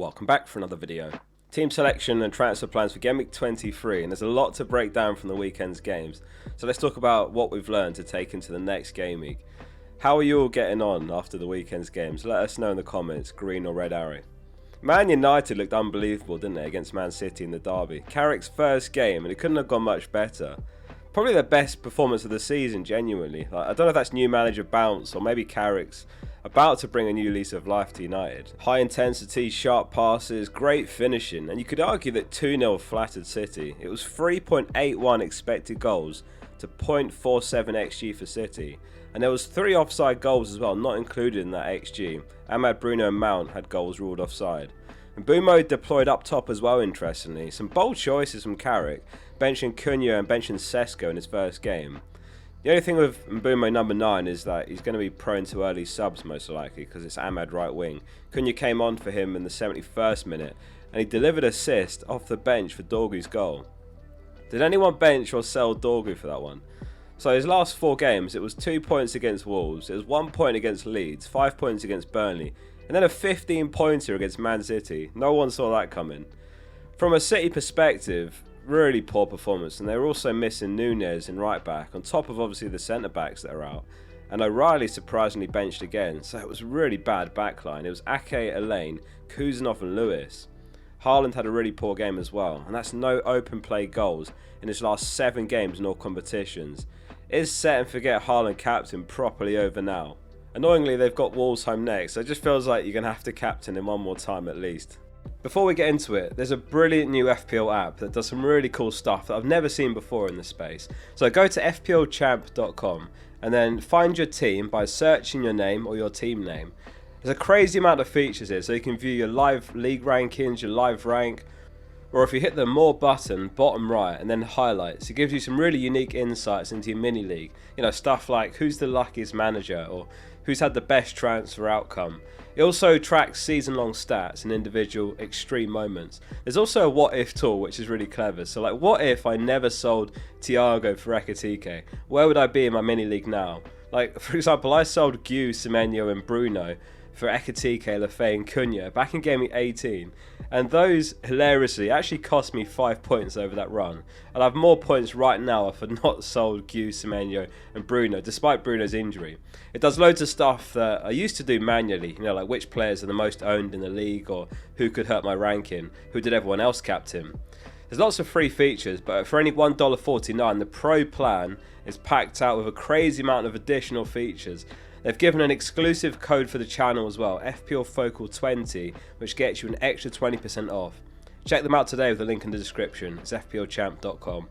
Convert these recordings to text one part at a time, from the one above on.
Welcome back for another video. Team selection and transfer plans for Gameweek 23, and there's a lot to break down from the weekend's games. So let's talk about what we've learned to take into the next game week. How are you all getting on after the weekend's games? Let us know in the comments, green or red arrow. Man United looked unbelievable, didn't they, against Man City in the derby. Carrick's first game, and it couldn't have gone much better. Probably the best performance of the season, genuinely. I don't know if that's new manager bounce or maybe Carrick's about to bring a new lease of life to United. High intensity, sharp passes, great finishing, and you could argue that 2-0 flattered City. It was 3.81 expected goals to 0.47 XG for City, and there was 3 offside goals as well, not included in that XG. Ahmad, Bruno and Mount had goals ruled offside. And Bumo deployed up top as well, interestingly. Some bold choices from Carrick, benching Cunha and benching Sesko in his first game. The only thing with Mbeumo number 9 is that he's going to be prone to early subs most likely because it's Ahmad right wing. Cunha came on for him in the 71st minute and he delivered assist off the bench for Dorgu's goal. Did anyone bench or sell Dorgu for that one? So his last 4 games, it was 2 points against Wolves, it was 1 point against Leeds, 5 points against Burnley, and then a 15-pointer against Man City. No one saw that coming. From a City perspective, really poor performance, and they were also missing Nunez in right back, on top of obviously the centre backs that are out. And O'Reilly surprisingly benched again, so it was a really bad backline. It was Ake, Elaine, Kuzanov and Lewis. Haaland had a really poor game as well, and that's no open play goals in his last 7 games in all competitions. Is set and forget Haaland captain properly over now? Annoyingly, they've got Wolves home next, so it just feels like you're going to have to captain him one more time at least. Before we get into it, there's a brilliant new FPL app that does some really cool stuff that I've never seen before in this space. So go to fplchamp.com and then find your team by searching your name or your team name. There's a crazy amount of features here, so you can view your live league rankings, your live rank, or if you hit the more button bottom right and then highlights, it gives you some really unique insights into your mini league. You know, stuff like who's the luckiest manager or who's had the best transfer outcome. It also tracks season-long stats and individual extreme moments. There's also a what-if tool, which is really clever. So like, what if I never sold Thiago for Ekitike? Where would I be in my mini-league now? Like, for example, I sold Gu, Semenyo and Bruno for Ekitike, Lafay and Cunha back in Game Week 18. And those, hilariously, actually cost me 5 points over that run. And I have more points right now if I'd not sold Gu, Semenyo and Bruno, despite Bruno's injury. It does loads of stuff that I used to do manually, you know, like which players are the most owned in the league or who could hurt my ranking, who did everyone else captain. There's lots of free features, but for only $1.49, the Pro plan is packed out with a crazy amount of additional features. They've given an exclusive code for the channel as well, FPLFocal20, which gets you an extra 20% off. Check them out today with the link in the description. It's fplchamp.com.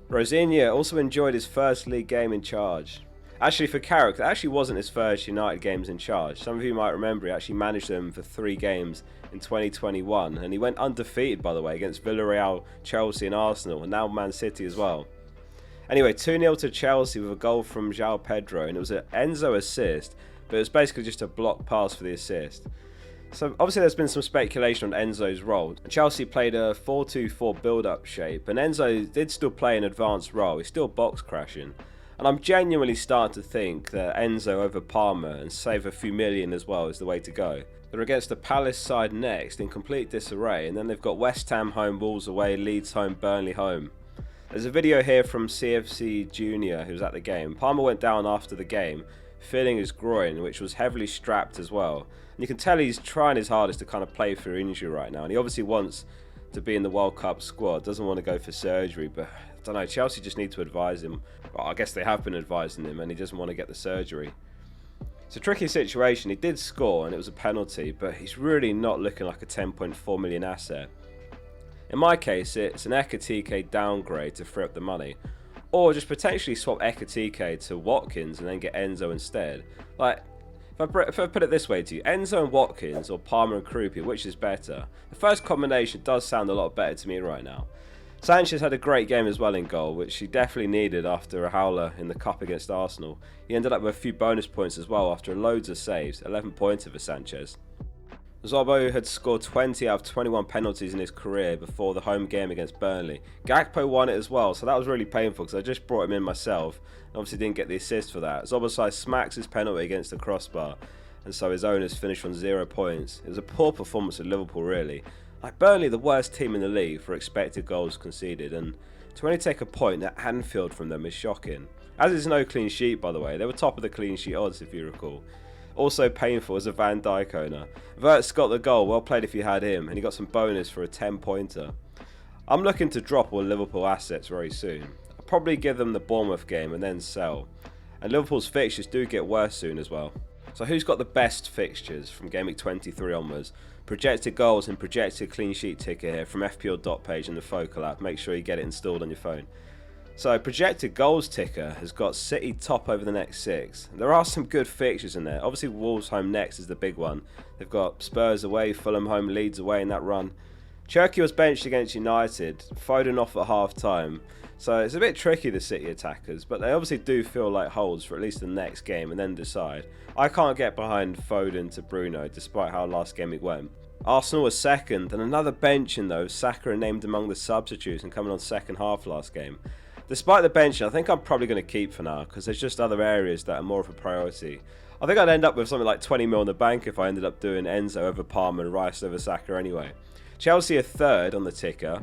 Rosigne also enjoyed his first league game in charge. Actually, for Carrick, that actually wasn't his first United games in charge. Some of you might remember he actually managed them for 3 games in 2021, and he went undefeated, by the way, against Villarreal, Chelsea and Arsenal, and now Man City as well. Anyway, 2-0 to Chelsea with a goal from João Pedro, and it was an Enzo assist, but it was basically just a block pass for the assist. So obviously there's been some speculation on Enzo's role. Chelsea played a 4-2-4 build-up shape, and Enzo did still play an advanced role. He's still box crashing. And I'm genuinely starting to think that Enzo over Palmer and save a few million as well is the way to go. They're against the Palace side next in complete disarray, and then they've got West Ham home, Wolves away, Leeds home, Burnley home. There's a video here from CFC Junior who was at the game. Palmer went down after the game, feeling his groin, which was heavily strapped as well. And you can tell he's trying his hardest to kind of play through injury right now. And he obviously wants to be in the World Cup squad, doesn't want to go for surgery. But I don't know, Chelsea just need to advise him. Well, I guess they have been advising him and he doesn't want to get the surgery. It's a tricky situation. He did score and it was a penalty, but he's really not looking like a 10.4 million asset. In my case, it's an Ekitike downgrade to free up the money, or just potentially swap Ekitike to Watkins and then get Enzo instead. Like, if I put it this way to you, Enzo and Watkins or Palmer and Kruppi, which is better? The first combination does sound a lot better to me right now. Sanchez had a great game as well in goal, which he definitely needed after a howler in the cup against Arsenal. He ended up with a few bonus points as well after loads of saves, 11 pointer for Sanchez. Zobo had scored 20 out of 21 penalties in his career before the home game against Burnley. Gakpo won it as well, so that was really painful because I just brought him in myself and obviously didn't get the assist for that. Zoboslai smacks his penalty against the crossbar and so his owners finished on 0 points. It was a poor performance of Liverpool really. Like Burnley, the worst team in the league for expected goals conceded, and to only take a point at Anfield from them is shocking. As is no clean sheet, by the way. They were top of the clean sheet odds, if you recall. Also painful as a Van Dijk owner. Vert's got the goal, well played if you had him, and he got some bonus for a 10-pointer. I'm looking to drop all Liverpool assets very soon. I'll probably give them the Bournemouth game and then sell. And Liverpool's fixtures do get worse soon as well. So who's got the best fixtures from Gameweek 23 onwards? Projected goals and projected clean sheet ticker here from FPL page in the Focal app. Make sure you get it installed on your phone. So projected goals ticker has got City top over the next 6. There are some good fixtures in there. Obviously Wolves home next is the big one. They've got Spurs away, Fulham home, Leeds away in that run. Cherki was benched against United, Foden off at half time. So it's a bit tricky, the City attackers, but they obviously do feel like holds for at least the next game and then decide. I can't get behind Foden to Bruno despite how last game it went. Arsenal was second, and another benching though, Saka named among the substitutes and coming on second half last game. Despite the benching, I think I'm probably going to keep for now because there's just other areas that are more of a priority. I think I'd end up with something like 20 mil in the bank if I ended up doing Enzo over Palmer and Rice over Saka anyway. Chelsea are third on the ticker.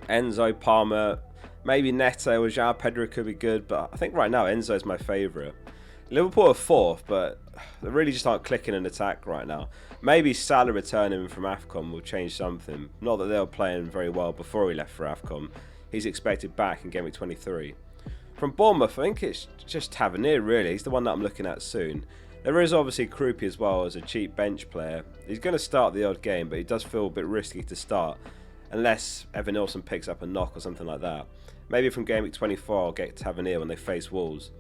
Enzo, Palmer, maybe Neto or João Pedro could be good, but I think right now Enzo's my favourite. Liverpool are fourth, but they really just aren't clicking in attack right now. Maybe Salah returning from AFCON will change something. Not that they were playing very well before he left for AFCON. He's expected back in Gameweek 23. From Bournemouth, I think it's just Tavernier really. He's the one that I'm looking at soon. There is obviously Krupi as well as a cheap bench player. He's going to start the odd game, but he does feel a bit risky to start. Unless Evan Nilsson picks up a knock or something like that. Maybe from Gameweek 24 I'll get Tavernier when they face Wolves.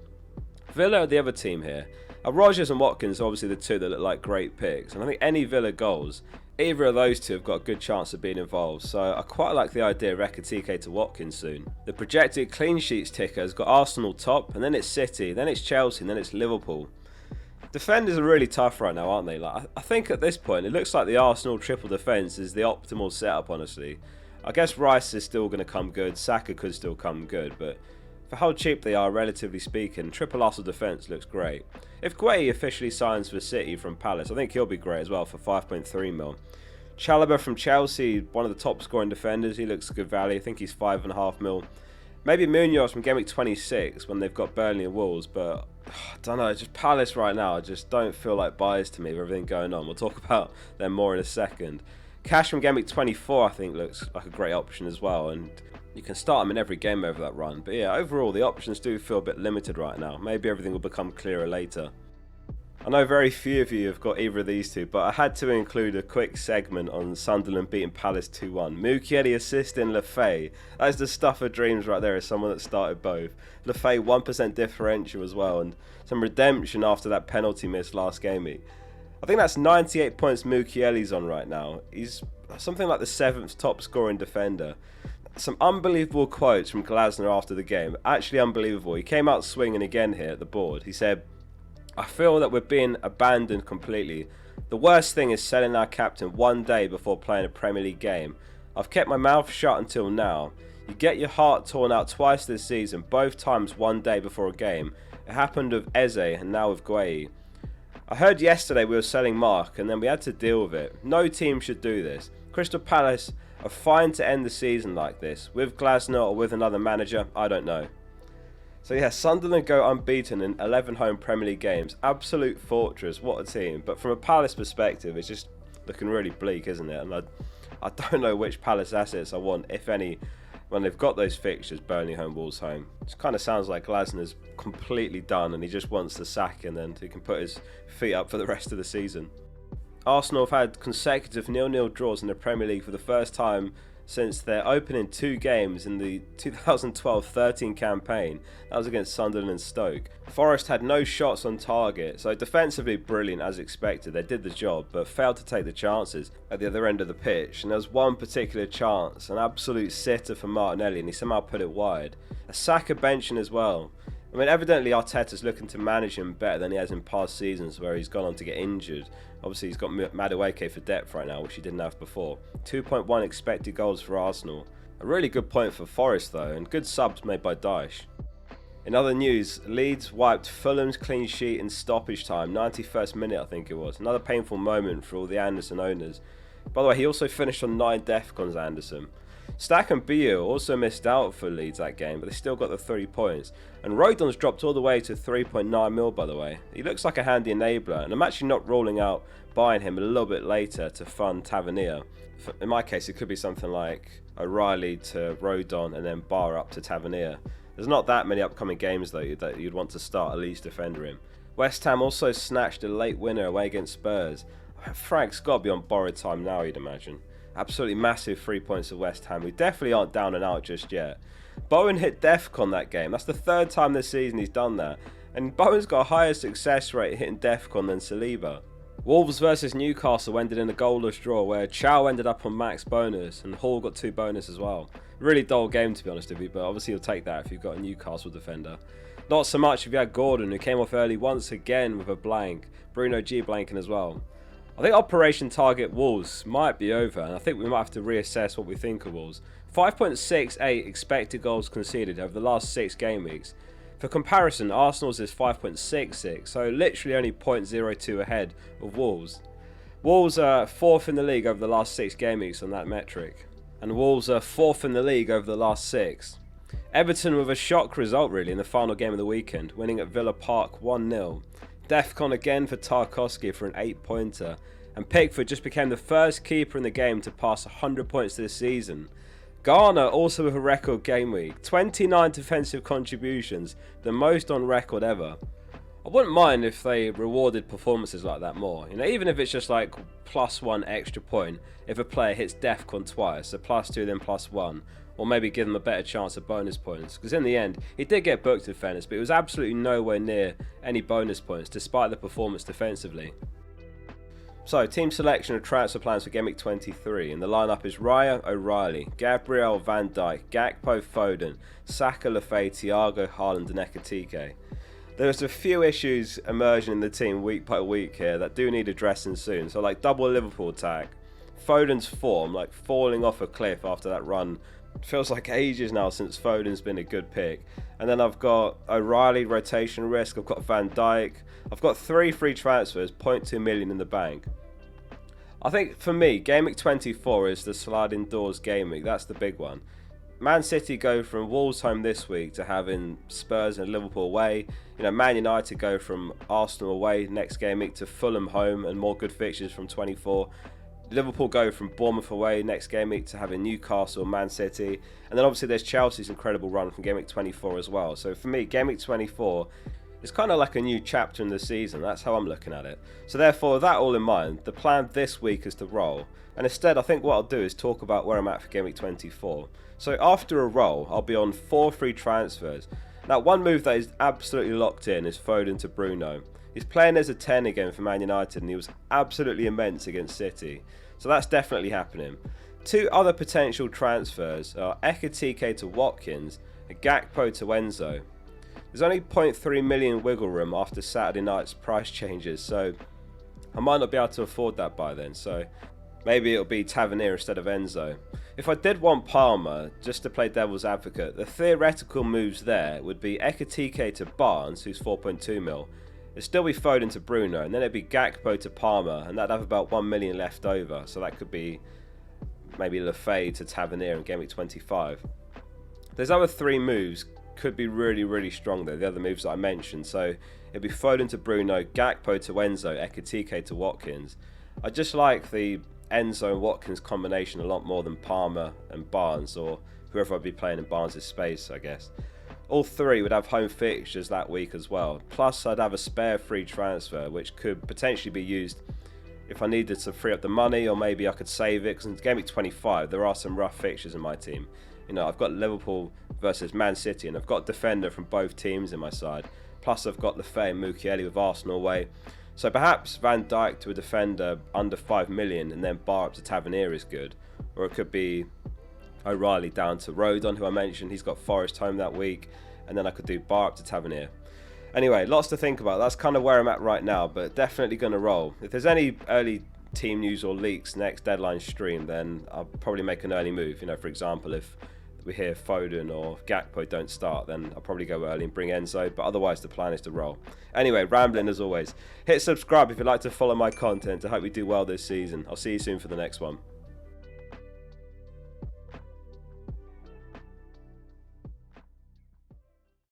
Villa are the other team here. Rodgers and Watkins are obviously the two that look like great picks, and I think any Villa goals, either of those two have got a good chance of being involved, so I quite like the idea of Ekitike to Watkins soon. The projected clean sheets ticker has got Arsenal top, and then it's City, then it's Chelsea, and then it's Liverpool. Defenders are really tough right now, aren't they? Like, I think at this point it looks like the Arsenal triple defence is the optimal setup, honestly. I guess Rice is still going to come good, Saka could still come good, but for how cheap they are, relatively speaking, triple Arsenal defence looks great. If Gueye officially signs for City from Palace, I think he'll be great as well for 5.3 mil. Chalobah from Chelsea, one of the top scoring defenders, he looks good value. I think he's 5.5 mil. Maybe Munoz from Gameweek 26 when they've got Burnley and Wolves, but I don't know, just Palace right now, I just don't feel like buys to me with everything going on. We'll talk about them more in a second. Cash from Gameweek 24 I think looks like a great option as well, and you can start them in every game over that run. But yeah, overall the options do feel a bit limited right now. Maybe everything will become clearer later. I know very few of you have got either of these two, but I had to include a quick segment on Sunderland beating Palace 2-1. Mukiele assisting Lafay. That is the stuff of dreams right there as someone that started both. Lafay 1% differential as well, and some redemption after that penalty miss last game week. I think that's 98 points Mukiele's on right now. He's something like the 7th top scoring defender. Some unbelievable quotes from Glasner after the game. Actually unbelievable. He came out swinging again here at the board. He said, "I feel that we're being abandoned completely. The worst thing is selling our captain one day before playing a Premier League game. I've kept my mouth shut until now. You get your heart torn out twice this season, both times one day before a game. It happened with Eze and now with Gueye. I heard yesterday we were selling Mark and then we had to deal with it. No team should do this. Crystal Palace are fine to end the season like this. With Glasner or with another manager, I don't know." So yeah, Sunderland go unbeaten in 11 home Premier League games. Absolute fortress, what a team. But from a Palace perspective, it's just looking really bleak, isn't it? And I don't know which Palace assets I want, if any, when they've got those fixtures, Burnley home, Wolves home. It kind of sounds like Glasner's completely done and he just wants to sack and then he can put his feet up for the rest of the season. Arsenal have had consecutive 0-0 draws in the Premier League for the first time since their opening 2 games in the 2012-13 campaign. That was against Sunderland and Stoke. Forest had no shots on target, so defensively brilliant as expected. They did the job, but failed to take the chances at the other end of the pitch. And there was one particular chance, an absolute sitter for Martinelli, and he somehow put it wide. A Saka benching as well. I mean, evidently Arteta's looking to manage him better than he has in past seasons where he's gone on to get injured. Obviously, he's got Madueke for depth right now, which he didn't have before. 2.1 expected goals for Arsenal. A really good point for Forest, though, and good subs made by Dyche. In other news, Leeds wiped Fulham's clean sheet in stoppage time, 91st minute I think it was. Another painful moment for all the Anderson owners. By the way, he also finished on 9 DEFCONs, Anderson. Stack and Bio also missed out for Leeds that game, but they still got the 3 points. And Rodon's dropped all the way to 3.9 mil, by the way. He looks like a handy enabler, and I'm actually not ruling out buying him a little bit later to fund Tavernier. In my case, it could be something like O'Reilly to Rodon and then Bar up to Tavernier. There's not that many upcoming games though that you'd want to start a Leeds defender in. West Ham also snatched a late winner away against Spurs. Frank's got to be on borrowed time now, you'd imagine. Absolutely massive 3 points of West Ham, who definitely aren't down and out just yet. Bowen hit DEFCON that game. That's the 3rd time this season he's done that. And Bowen's got a higher success rate hitting DEFCON than Saliba. Wolves versus Newcastle ended in a goalless draw where Chow ended up on max bonus and Hall got 2 bonus as well. Really dull game to be honest with you, but obviously you'll take that if you've got a Newcastle defender. Not so much if you had Gordon, who came off early once again with a blank. Bruno G blanking as well. I think Operation Target Wolves might be over, and I think we might have to reassess what we think of Wolves. 5.68 expected goals conceded over the last 6 game weeks. For comparison, Arsenal's is 5.66, so literally only 0.02 ahead of Wolves. Wolves are 4th in the league over the last 6 game weeks on that metric, and Wolves are 4th in the league over the last 6. Everton with a shock result really in the final game of the weekend, winning at Villa Park 1-0. DEFCON again for Tarkowski for an 8-pointer, and Pickford just became the first keeper in the game to pass 100 points this season. Garner also with a record game week, 29 defensive contributions, the most on record ever. I wouldn't mind if they rewarded performances like that more, even if it's just like +1 extra point if a player hits DEFCON twice, so +2 then +1, or maybe give them a better chance of bonus points, because in the end he did get booked in fairness, but it was absolutely nowhere near any bonus points despite the performance defensively. So, team selection and transfer plans for Gameweek 23, and the lineup is Raya, O'Reilly, Gabriel, Van Dijk, Gakpo, Foden, Saka, Lafay, Thiago, Haaland and Ekitike. There's a few issues emerging in the team week by week here that do need addressing soon, so like double Liverpool attack, Foden's form like falling off a cliff after that run. It feels like ages now since Foden's been a good pick. And then I've got O'Reilly, rotation risk, I've got Van Dijk, I've got 3 free transfers, 0.2 million in the bank. I think for me, Game Week 24 is the sliding doors game week, that's the big one. Man City go from Wolves home this week to having Spurs and Liverpool away. Man United go from Arsenal away next game week to Fulham home and more good fixtures from 24. Liverpool go from Bournemouth away next game week to having Newcastle, Man City, and then obviously there's Chelsea's incredible run from Game Week 24 as well. So for me, Game Week 24 is kind of like a new chapter in the season. That's how I'm looking at it. So therefore, with that all in mind, the plan this week is to roll. And instead, I think what I'll do is talk about where I'm at for Game Week 24. So after a roll, I'll be on 4 free transfers. Now, one move that is absolutely locked in is Foden to Bruno. He's playing as a 10 again for Man United, and he was absolutely immense against City. So that's definitely happening. 2 other potential transfers are Ekitike to Watkins and Gakpo to Enzo. There's only 0.3 million wiggle room after Saturday night's price changes, so I might not be able to afford that by then. So maybe it'll be Tavernier instead of Enzo. If I did want Palmer, just to play devil's advocate, the theoretical moves there would be Ekitike to Barnes, who's 4.2 mil. It'd still be Foden to Bruno, and then it'd be Gakpo to Palmer, and that'd have about 1 million left over. So that could be maybe Lafay to Tavernier in Game Week 25. There's other 3 moves, could be really, really strong though, the other moves that I mentioned. So it'd be Foden to Bruno, Gakpo to Enzo, Ekitike to Watkins. I just like the Enzo and Watkins combination a lot more than Palmer and Barnes, or whoever I'd be playing in Barnes' space, I guess. All 3 would have home fixtures that week as well. Plus, I'd have a spare free transfer, which could potentially be used if I needed to free up the money, or maybe I could save it. Because in Game Week 25, there are some rough fixtures in my team. I've got Liverpool versus Man City, and I've got a defender from both teams in my side. Plus, I've got Lafay and Mukiele with Arsenal away. So perhaps Van Dijk to a defender under 5 million, and then Bar up to Tavernier is good. Or it could be O'Reilly down to Rodon, who I mentioned. He's got Forest home that week, and then I could do Bar up to Tavernier. Anyway, lots to think about. That's kind of where I'm at right now, but definitely going to roll. If there's any early team news or leaks next deadline stream, then I'll probably make an early move. For example, if we hear Foden or Gakpo don't start, then I'll probably go early and bring Enzo, but otherwise the plan is to roll. Anyway, rambling as always. Hit subscribe if you'd like to follow my content. I hope we do well this season. I'll see you soon for the next one.